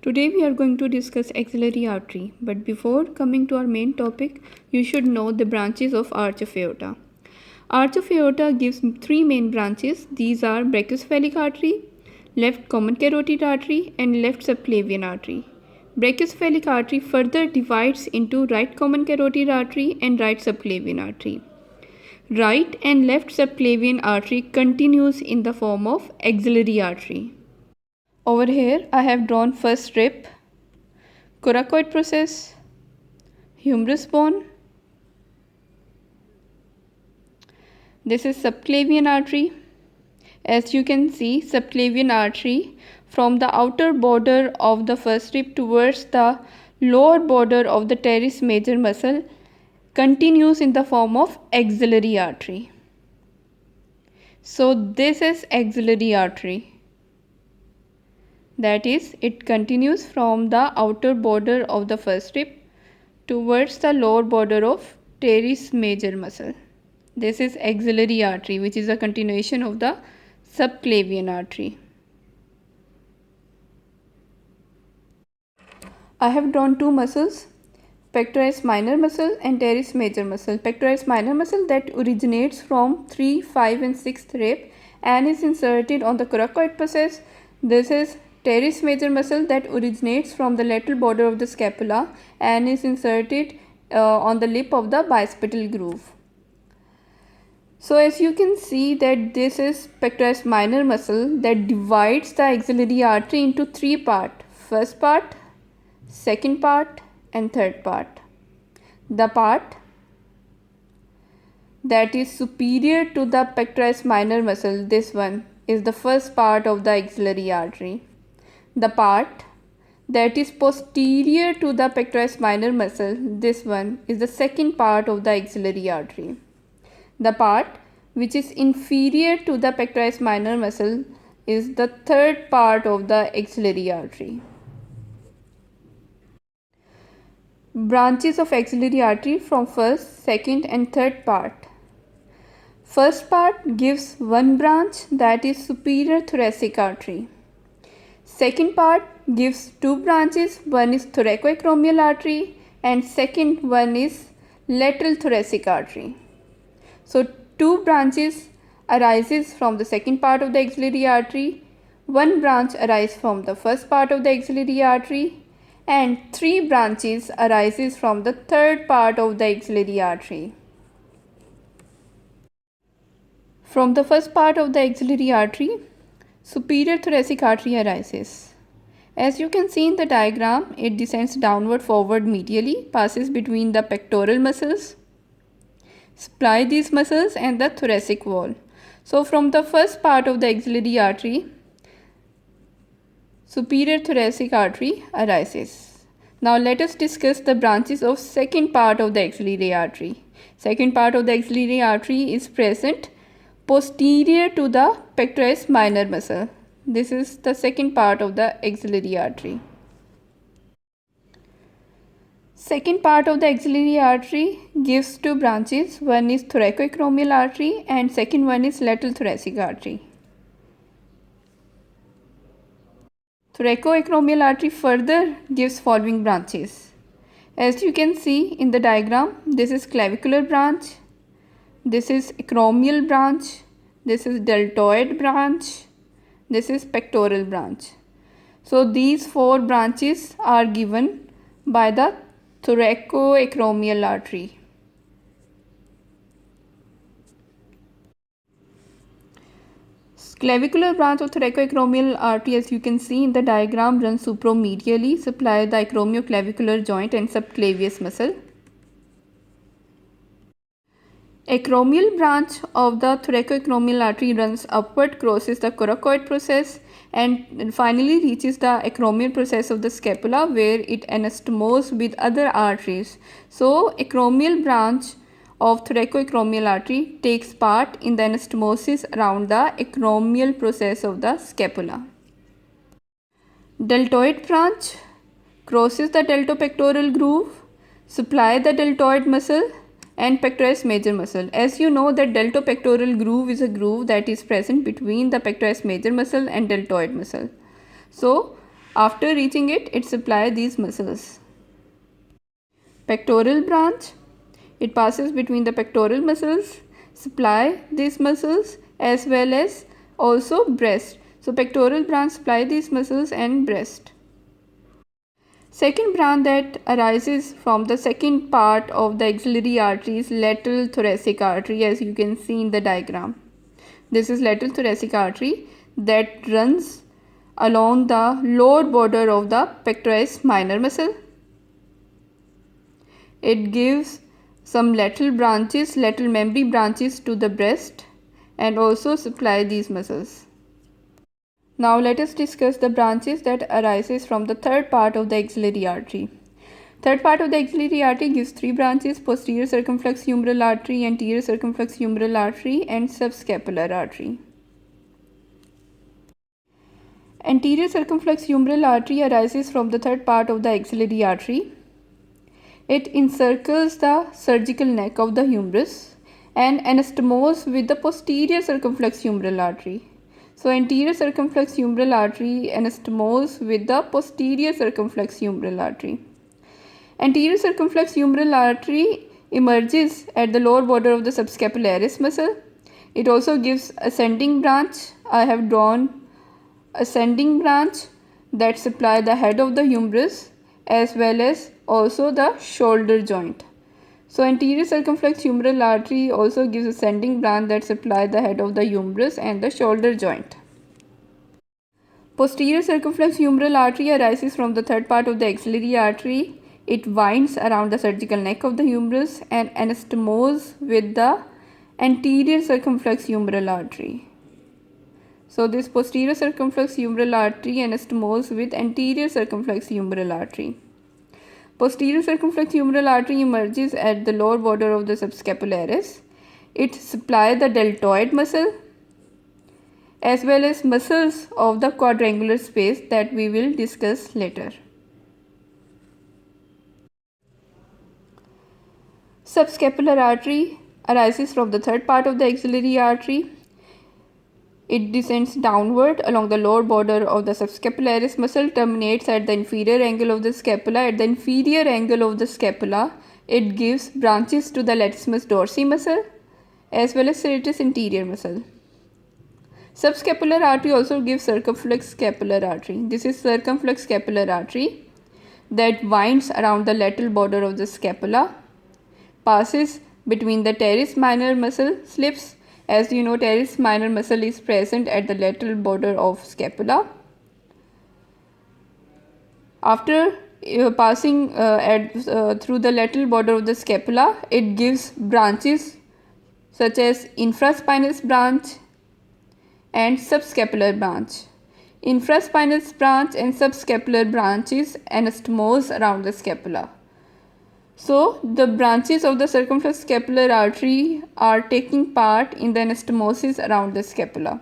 Today we are going to discuss axillary artery, but before coming to our main topic, you should know the branches of arch of aorta. Arch of aorta gives three main branches. These are brachiocephalic artery, left common carotid artery, and left subclavian artery. Brachiocephalic artery further divides into right common carotid artery and right subclavian artery. Right and left subclavian artery continues in the form of axillary artery. Over here I have drawn first rib, coracoid process, humerus bone. This is subclavian artery. As you can see, subclavian artery from the outer border of the first rib towards the lower border of the teres major muscle continues in the form of axillary artery. So this is axillary artery. That is, it continues from the outer border of the first rib towards the lower border of teres major muscle. This is axillary artery, which is a continuation of the subclavian artery. I have drawn two muscles, pectoralis minor muscle and teres major muscle. Pectoralis minor muscle that originates from 3, 5 and 6th rib and is inserted on the coracoid process. This is teres major muscle that originates from the lateral border of the scapula and is inserted on the lip of the bicipital groove. So as you can see that this is pectoralis minor muscle that divides the axillary artery into three parts. First part, second part and third part. The part that is superior to the pectoralis minor muscle, this one, is the first part of the axillary artery. The part that is posterior to the pectoralis minor muscle, this one, is the second part of the axillary artery. The part which is inferior to the pectoralis minor muscle is the third part of the axillary artery. Branches of axillary artery from first, second and third part. First part gives one branch, that is superior thoracic artery. Second part gives two branches, one is thoracoacromial artery and second one is lateral thoracic artery. So two branches arises from the second part of the axillary artery, one branch arises from the first part of the axillary artery and three branches arises from the third part of the axillary artery. From the first part of the axillary artery, superior thoracic artery arises. As you can see in the diagram, it descends downward, forward, medially, passes between the pectoral muscles, supply these muscles and the thoracic wall. So from the first part of the axillary artery, superior thoracic artery arises. Now let us discuss the branches of second part of the axillary artery. Second part of the axillary artery is present posterior to the pectoralis minor muscle. This is the second part of the axillary artery. Second part of the axillary artery gives two branches. One is thoracoacromial artery and second one is lateral thoracic artery. Thoracoacromial artery further gives following branches. As you can see in the diagram, this is clavicular branch, this is acromial branch, this is deltoid branch, this is pectoral branch. So these four branches are given by the thoracoacromial artery. Clavicular branch of thoracoacromial artery, as you can see in the diagram, runs supromedially, supply the acromioclavicular joint and subclavius muscle. Acromial branch of the thoracoacromial artery runs upward, crosses the coracoid process and finally reaches the acromial process of the scapula where it anastomoses with other arteries. So acromial branch of thoracoacromial artery takes part in the anastomosis around the acromial process of the scapula. Deltoid branch crosses the deltopectoral groove, supply the deltoid muscle and pectoralis major muscle. As you know that deltopectoral groove is a groove that is present between the pectoralis major muscle and deltoid muscle. So After reaching it, it supplies these muscles. Pectoral branch. It passes between the pectoral muscles, supply these muscles as well as also breast. So pectoral branch supply these muscles and breast. Second branch that arises from the second part of the axillary artery is lateral thoracic artery, as you can see in the diagram. This is lateral thoracic artery that runs along the lower border of the pectoralis minor muscle. It gives some lateral branches, lateral membrane branches to the breast and also supply these muscles. Now let us discuss the branches that arises from the third part of the axillary artery. Third part of the axillary artery gives three branches: posterior circumflex humeral artery, anterior circumflex humeral artery and subscapular artery. Anterior circumflex humeral artery arises from the third part of the axillary artery. It encircles the surgical neck of the humerus and anastomoses with the posterior circumflex humeral artery. So anterior circumflex humeral artery anastomoses with the posterior circumflex humeral artery. Anterior circumflex humeral artery emerges at the lower border of the subscapularis muscle. It also gives ascending branch. I have drawn ascending branch that supply the head of the humerus as well as also the shoulder joint. So anterior circumflex humeral artery also gives ascending branch that supply the head of the humerus and the shoulder joint. Posterior circumflex humeral artery arises from the third part of the axillary artery. It winds around the surgical neck of the humerus and anastomoses with the anterior circumflex humeral artery. So this posterior circumflex humeral artery anastomoses with anterior circumflex humeral artery. Posterior circumflex humeral artery emerges at the lower border of the subscapularis. It supplies the deltoid muscle as well as muscles of the quadrangular space that we will discuss later. Subscapular artery arises from the third part of the axillary artery. It descends downward along the lower border of the subscapularis muscle, terminates at the inferior angle of the scapula. At the inferior angle of the scapula, it gives branches to the latissimus dorsi muscle as well as serratus anterior muscle. Subscapular artery also gives circumflex scapular artery. This is circumflex scapular artery that winds around the lateral border of the scapula, passes between the teres minor muscle slips. As you know, teres minor muscle is present at the lateral border of scapula. After passing through the lateral border of the scapula, it gives branches such as infraspinous branch and subscapular branch. Infraspinous branch and subscapular branches anastomose around the scapula. So the branches of the circumflex scapular artery are taking part in the anastomosis around the scapula.